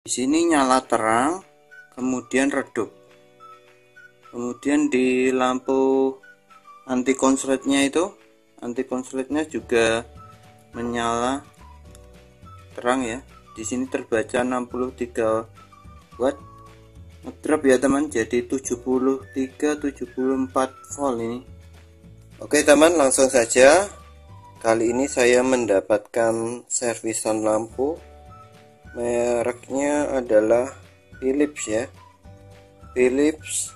Di sini nyala terang, kemudian redup. Kemudian di lampu anti konsletnya juga menyala terang ya. Di sini terbaca 63 watt. Ngedrop ya teman, jadi 74 volt ini. Oke teman, langsung saja. Kali ini saya mendapatkan servisan lampu. Mereknya adalah Philips ya. Philips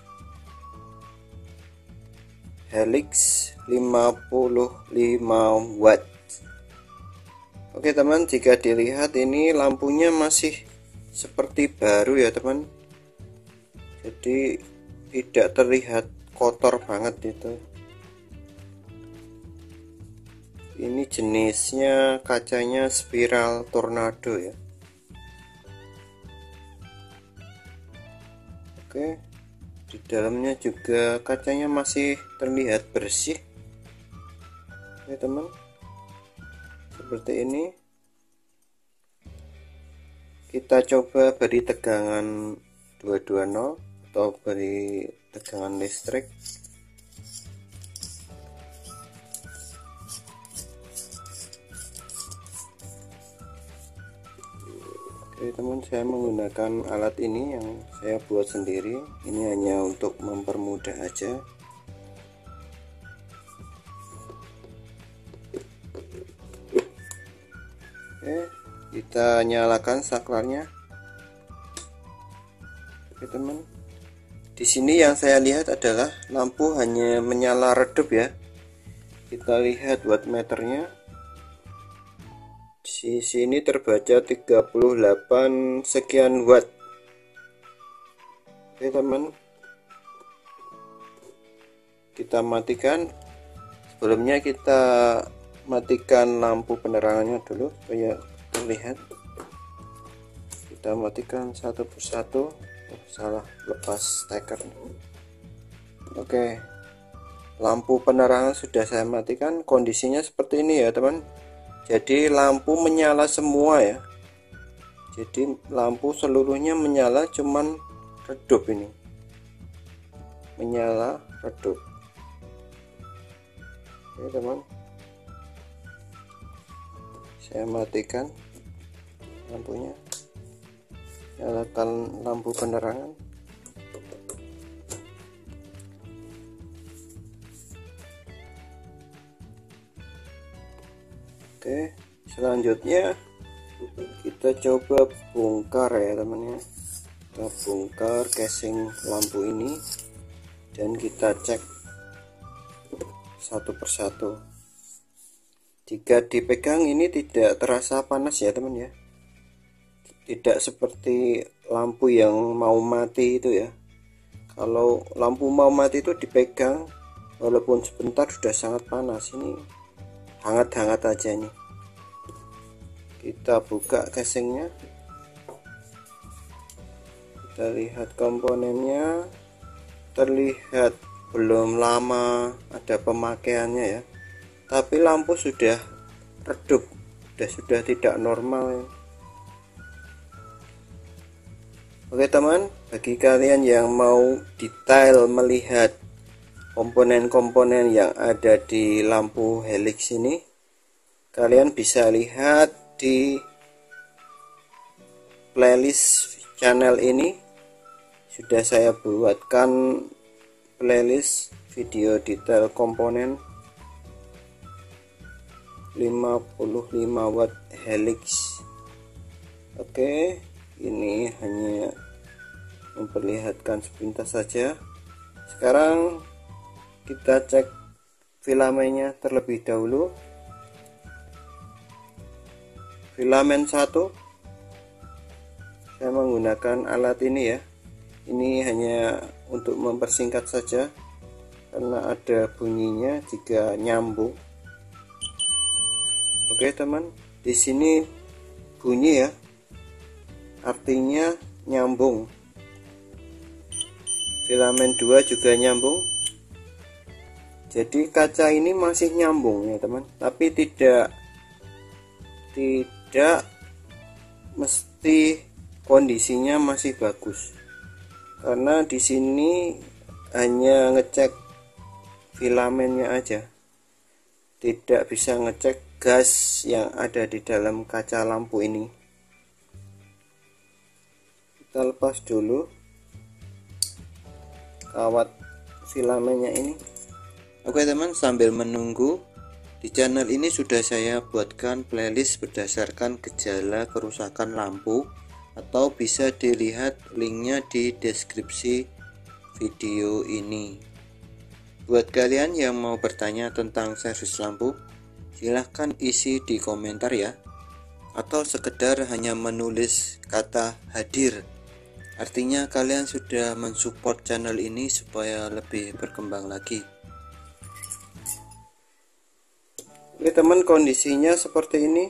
Helix 55 watt. Oke teman, jika dilihat ini lampunya masih seperti baru ya teman. Jadi tidak terlihat kotor banget itu. Ini jenisnya kacanya spiral tornado ya. Oke, di dalamnya juga kacanya masih terlihat bersih. Oke teman, seperti ini. Kita coba beri tegangan 220 atau beri tegangan listrik. Oke teman, saya menggunakan alat ini yang saya buat sendiri. Ini hanya untuk mempermudah aja. Oke, kita nyalakan saklarnya. Oke teman, di sini yang saya lihat adalah lampu hanya menyala redup ya. Kita lihat wattmeternya. Di sini terbaca 38 sekian watt. Oke teman, kita matikan. Sebelumnya kita matikan lampu penerangannya dulu supaya terlihat. Kita matikan satu persatu. Salah, lepas steker. Oke, lampu penerangan sudah saya matikan. Kondisinya seperti ini ya teman. Jadi lampu menyala semua ya. Jadi lampu seluruhnya menyala, cuman redup ini. Menyala redup. Oke teman, saya matikan lampunya. Nyalakan lampu penerangan. Oke, selanjutnya kita coba bongkar ya teman ya. Kita bongkar casing lampu ini dan kita cek satu persatu. Jika dipegang ini tidak terasa panas ya teman ya. Tidak seperti lampu yang mau mati itu ya. Kalau lampu mau mati itu dipegang walaupun sebentar sudah sangat panas. Ini hangat-hangat aja nih. Kita buka casingnya. Kita lihat komponennya. Terlihat belum lama ada pemakaiannya ya. Tapi lampu sudah redup, sudah tidak normal ya. Oke teman, bagi kalian yang mau detail melihat komponen-komponen yang ada di lampu Helix ini, kalian bisa lihat di playlist channel ini. Sudah saya buatkan playlist video detail komponen 55 watt Helix. Oke, ini hanya memperlihatkan sepintas saja. Sekarang kita cek filamennya terlebih dahulu. Filamen 1 saya menggunakan alat ini ya. Ini hanya untuk mempersingkat saja karena ada bunyinya jika nyambung. Oke teman, di sini bunyi ya, artinya nyambung. Filamen 2 juga nyambung. Jadi kaca ini masih nyambung ya teman, tapi tidak mesti kondisinya masih bagus, karena di sini hanya ngecek filamennya aja, tidak bisa ngecek gas yang ada di dalam kaca lampu ini. Kita lepas dulu kawat filamennya ini. Oke teman, sambil menunggu, di channel ini sudah saya buatkan playlist berdasarkan gejala kerusakan lampu, atau bisa dilihat linknya di deskripsi video ini. Buat kalian yang mau bertanya tentang servis lampu, silahkan isi di komentar ya, atau sekedar hanya menulis kata hadir, artinya kalian sudah mensupport channel ini supaya lebih berkembang lagi. Oke teman, kondisinya seperti ini,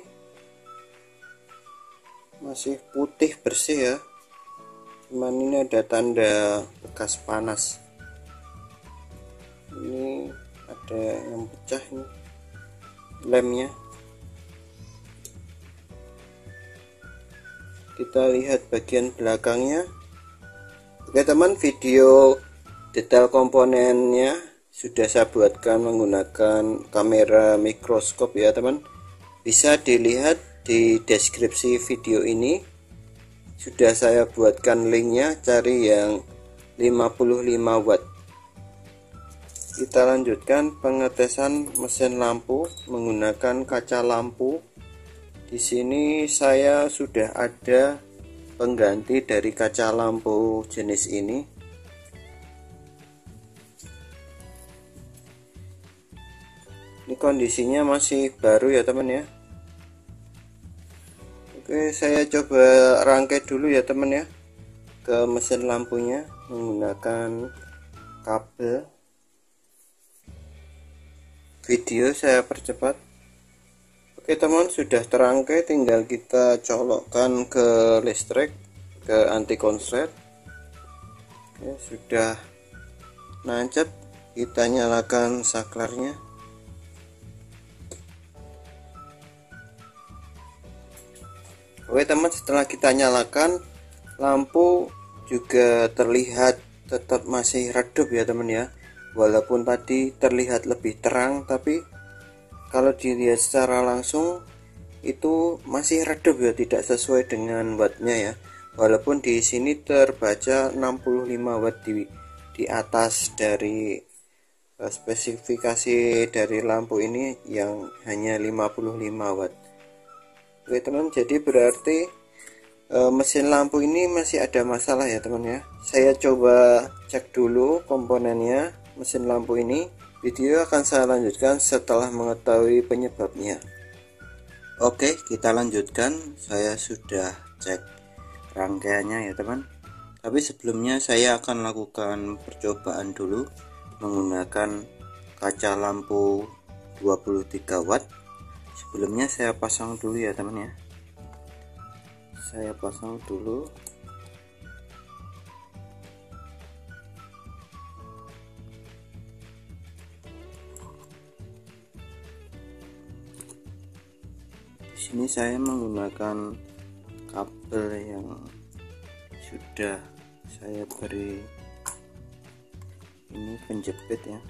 masih putih bersih ya, cuman ini ada tanda bekas panas. Ini ada yang pecah nih lemnya. Kita lihat bagian belakangnya. Oke teman, video detail komponennya sudah saya buatkan menggunakan kamera mikroskop ya teman, bisa dilihat di deskripsi video ini. Sudah saya buatkan linknya, cari yang 55 watt. Kita lanjutkan pengetesan mesin lampu menggunakan kaca lampu. Di sini saya sudah ada pengganti dari kaca lampu jenis ini. Ini kondisinya masih baru ya teman ya. Oke, saya coba rangkai dulu ya teman ya ke mesin lampunya menggunakan kabel. Video saya percepat. Oke teman, sudah terangkai, tinggal kita colokkan ke listrik, ke anti konslet. Oke, sudah nancap, kita nyalakan saklarnya. Oke teman, setelah kita nyalakan, lampu juga terlihat tetap masih redup ya teman ya. Walaupun tadi terlihat lebih terang, tapi kalau dilihat secara langsung itu masih redup ya, tidak sesuai dengan wattnya ya. Walaupun di sini terbaca 65 watt di atas dari spesifikasi dari lampu ini yang hanya 55 watt. Oke teman, jadi berarti mesin lampu ini masih ada masalah ya teman ya. Saya coba cek dulu komponennya mesin lampu ini. Video akan saya lanjutkan setelah mengetahui penyebabnya. Oke, kita lanjutkan. Saya sudah cek rangkaiannya ya teman, tapi sebelumnya saya akan lakukan percobaan dulu menggunakan kaca lampu 23 watt. Sebelumnya saya pasang dulu ya teman ya. Saya pasang dulu. Di sini saya menggunakan kabel yang sudah saya beri ini penjepit ya,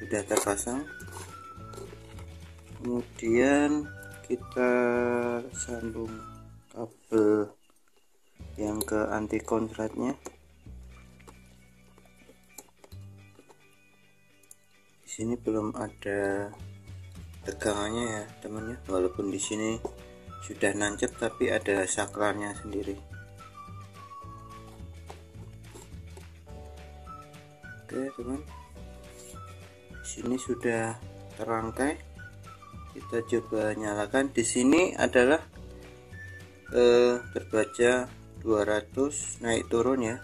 sudah terpasang. Kemudian kita sambung kabel yang ke anti konsletnya. Di sini belum ada tegangannya ya teman ya, walaupun di sini sudah nancep tapi ada saklarnya sendiri. Oke teman, di sini sudah terangkai. Kita coba nyalakan. Di sini adalah terbaca 200 naik turun ya.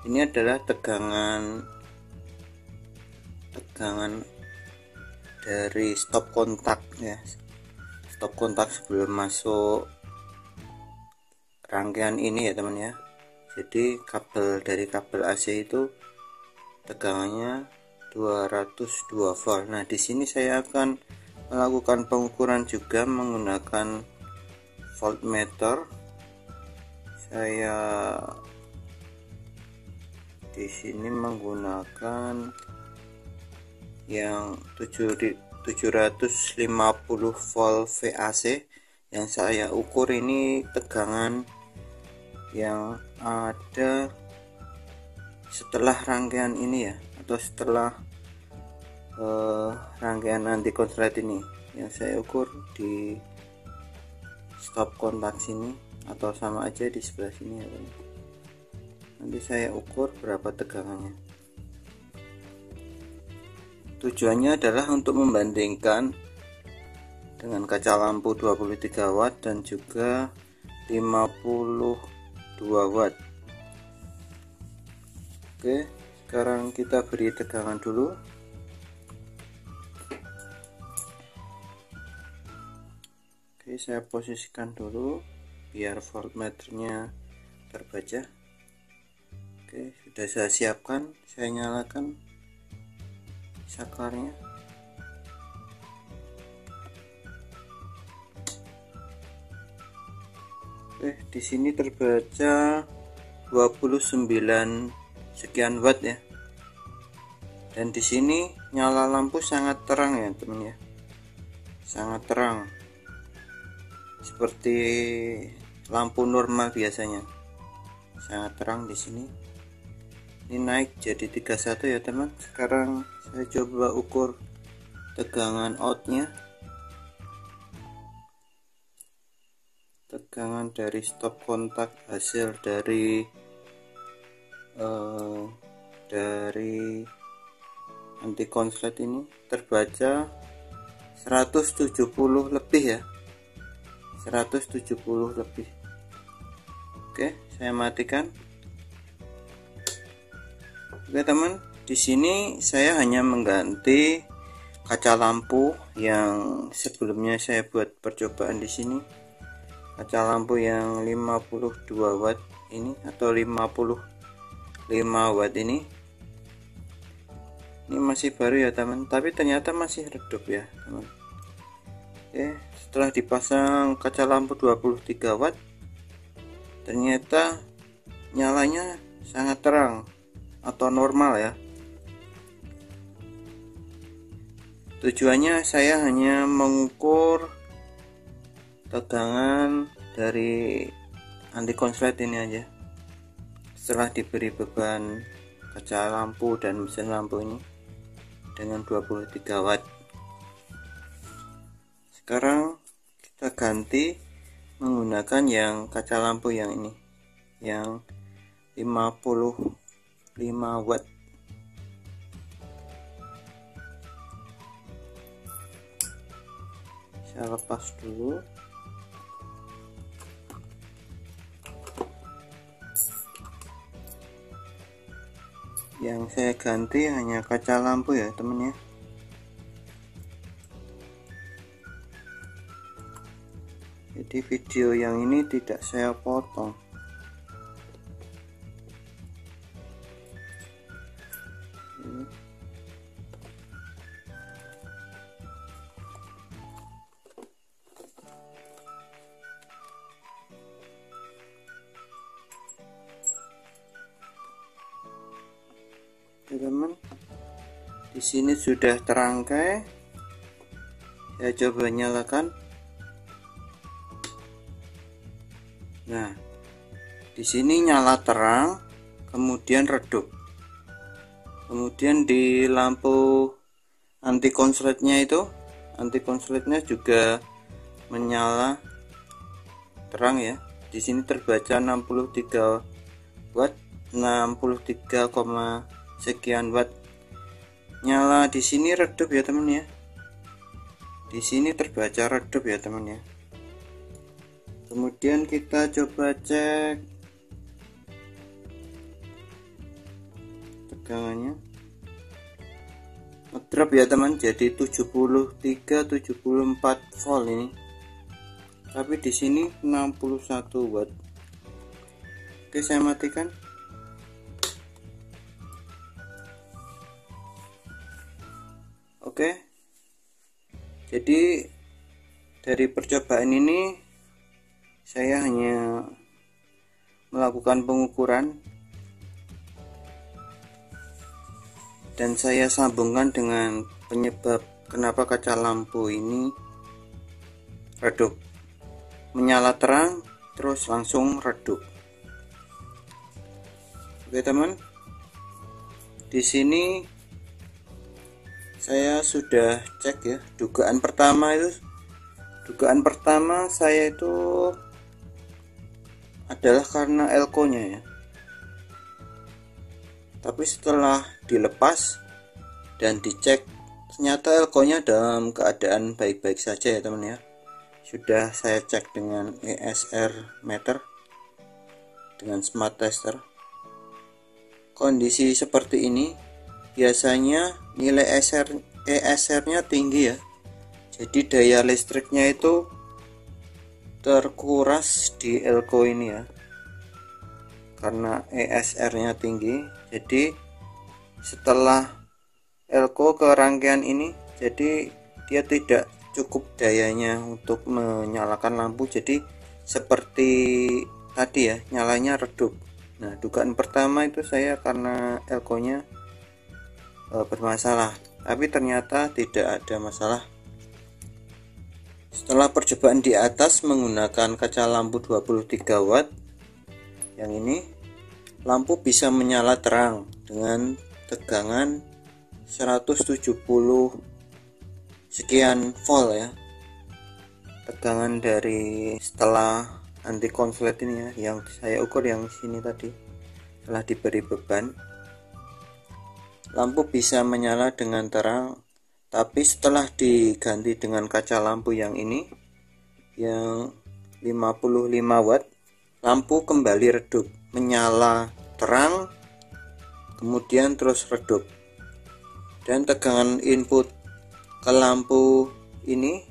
Ini adalah tegangan dari stop kontak ya, stop kontak sebelum masuk rangkaian ini ya teman ya. Jadi dari kabel AC itu tegangannya 202 volt. Nah di sini saya akan melakukan pengukuran juga menggunakan voltmeter. Saya di sini menggunakan yang 750 volt VAC. Yang saya ukur ini tegangan yang ada setelah rangkaian ini ya, atau setelah rangkaian anti konslet ini. Yang saya ukur di stop kontak sini, atau sama aja di sebelah sini ya. Nanti saya ukur berapa tegangannya. Tujuannya adalah untuk membandingkan dengan kaca lampu 23 watt dan juga 52 watt. Oke, sekarang kita beri tegangan dulu. Oke, saya posisikan dulu biar voltmeternya terbaca. Oke, sudah saya siapkan, saya nyalakan saklarnya. Oke, di sini terbaca 29 sekian watt ya. Dan di sini nyala lampu sangat terang ya, teman ya. Sangat terang. Seperti lampu normal biasanya. Sangat terang di sini. Ini naik jadi 31 ya, teman. Sekarang saya coba ukur tegangan outnya. Tegangan dari stop kontak hasil dari anti konslet ini terbaca 170 lebih ya, 170 lebih. Oke, saya matikan. Oke teman, di sini saya hanya mengganti kaca lampu yang sebelumnya saya buat percobaan di sini. Kaca lampu yang 52 watt ini atau 55 watt ini masih baru ya teman, tapi ternyata masih redup ya teman. Oke, setelah dipasang kaca lampu 23 watt ternyata nyalanya sangat terang atau normal ya. Tujuannya saya hanya mengukur tegangan dari anti konslet ini aja. Setelah diberi beban kaca lampu dan mesin lampu ini dengan 23 watt. Sekarang kita ganti menggunakan yang kaca lampu yang ini, yang 55 watt. Saya lepas dulu. Yang saya ganti hanya kaca lampu ya temen ya. Jadi video yang ini tidak saya potong. Teman, di sini sudah terangkai. Saya coba nyalakan. Nah, di sini nyala terang, kemudian redup. Kemudian di lampu anti konsletnya itu, anti konsletnya juga menyala terang ya. Di sini terbaca 63 watt, 63, sekian watt. Nyala di sini redup ya teman ya. Di sini terbaca redup ya teman ya. Kemudian kita coba cek tegangannya. Ngedrop ya teman, jadi 73-74 volt ini. Tapi di sini 61 watt. Oke, saya matikan. Oke, Jadi dari percobaan ini saya hanya melakukan pengukuran dan saya sambungkan dengan penyebab kenapa kaca lampu ini redup, menyala terang terus langsung redup. Oke teman, di sini saya sudah cek ya. Dugaan pertama saya itu adalah karena elko-nya ya. Tapi setelah dilepas dan dicek, ternyata elko-nya dalam keadaan baik-baik saja ya teman ya. Sudah saya cek dengan ESR meter, dengan smart tester. Kondisi seperti ini biasanya nilai ESR-nya tinggi ya. Jadi daya listriknya itu terkuras di elko ini ya. Karena ESR-nya tinggi, jadi setelah elko ke rangkaian ini, jadi dia tidak cukup dayanya untuk menyalakan lampu. Jadi seperti tadi ya, nyalanya redup. Nah, dugaan pertama itu saya karena elko-nya bermasalah, tapi ternyata tidak ada masalah. Setelah percobaan di atas menggunakan kaca lampu 23 watt yang ini, lampu bisa menyala terang dengan tegangan 170 sekian volt ya. Tegangan dari setelah anti konslet ini ya, yang saya ukur yang sini tadi, setelah diberi beban, lampu bisa menyala dengan terang. Tapi setelah diganti dengan kaca lampu yang ini, yang 55 watt, lampu kembali redup, menyala terang kemudian terus redup, dan tegangan input ke lampu ini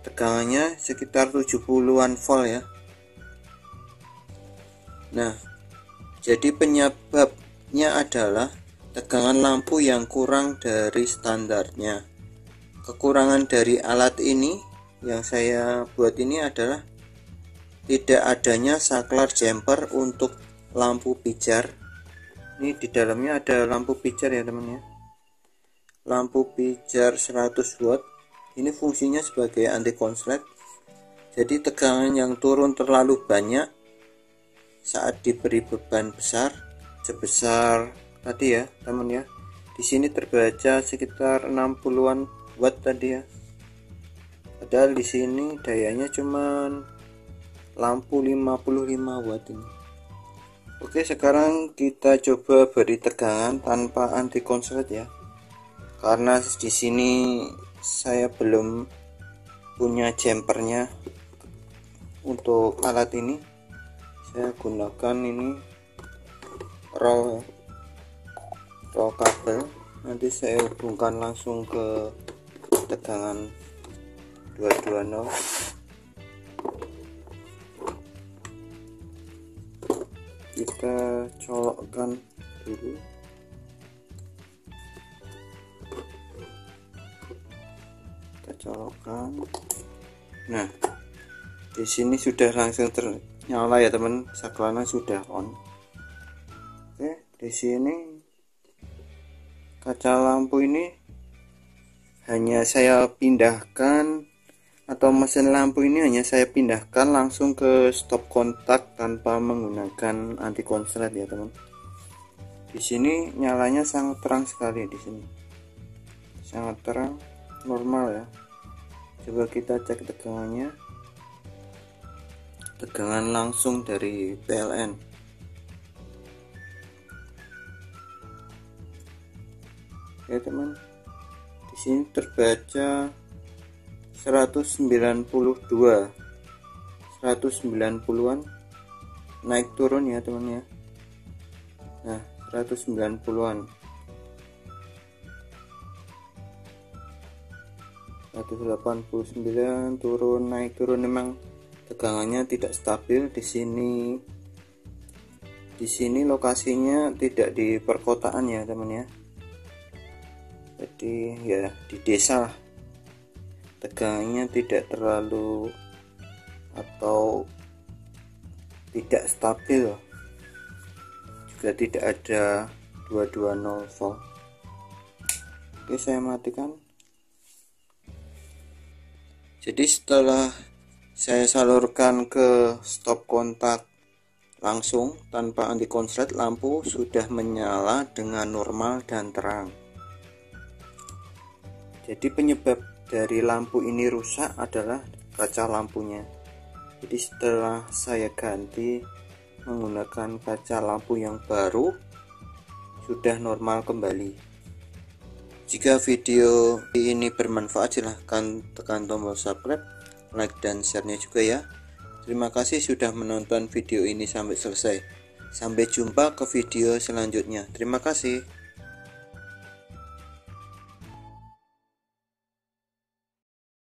tegangannya sekitar 70-an volt ya. Nah, jadi penyebabnya adalah tegangan lampu yang kurang dari standarnya. Kekurangan dari alat ini yang saya buat ini adalah tidak adanya saklar jumper untuk lampu pijar. Ini di dalamnya ada lampu pijar ya teman ya. Lampu pijar 100 watt. Ini fungsinya sebagai anti konslet. Jadi tegangan yang turun terlalu banyak saat diberi beban besar, sebesar tadi ya teman ya. Di sini terbaca sekitar 60-an watt tadi ya. Padahal di sini dayanya cuman lampu 55 watt ini. Oke, sekarang kita coba beri tegangan tanpa anti konslet ya. Karena di sini saya belum punya jumpernya untuk alat ini. Saya gunakan ini roll kabel. Nanti saya hubungkan langsung ke tegangan 220. Kita colokkan dulu. Nah, di sini sudah langsung ternyala ya teman, saklarnya sudah on. Oke, di sini kaca lampu ini hanya saya pindahkan, atau mesin lampu ini hanya saya pindahkan langsung ke stop kontak tanpa menggunakan anti konslet ya teman. Di sini nyalanya sangat terang sekali, di sini sangat terang, normal ya. Coba kita cek tegangannya, tegangan langsung dari PLN. Oke teman, di sini terbaca 190-an, naik turun ya teman ya. Nah, 190-an, 189, turun naik turun, memang tegangannya tidak stabil. Di sini lokasinya tidak di perkotaan ya teman ya, jadi ya di desa lah. tegangannya tidak terlalu atau tidak stabil, juga tidak ada 220 volt. Oke, saya matikan. Jadi setelah saya salurkan ke stop kontak langsung tanpa anti konslet, lampu sudah menyala dengan normal dan terang. Jadi penyebab dari lampu ini rusak adalah kaca lampunya. Jadi setelah saya ganti menggunakan kaca lampu yang baru, sudah normal kembali. Jika video ini bermanfaat, silahkan tekan tombol subscribe, like dan share-nya juga ya. Terima kasih sudah menonton video ini sampai selesai. Sampai jumpa ke video selanjutnya. Terima kasih.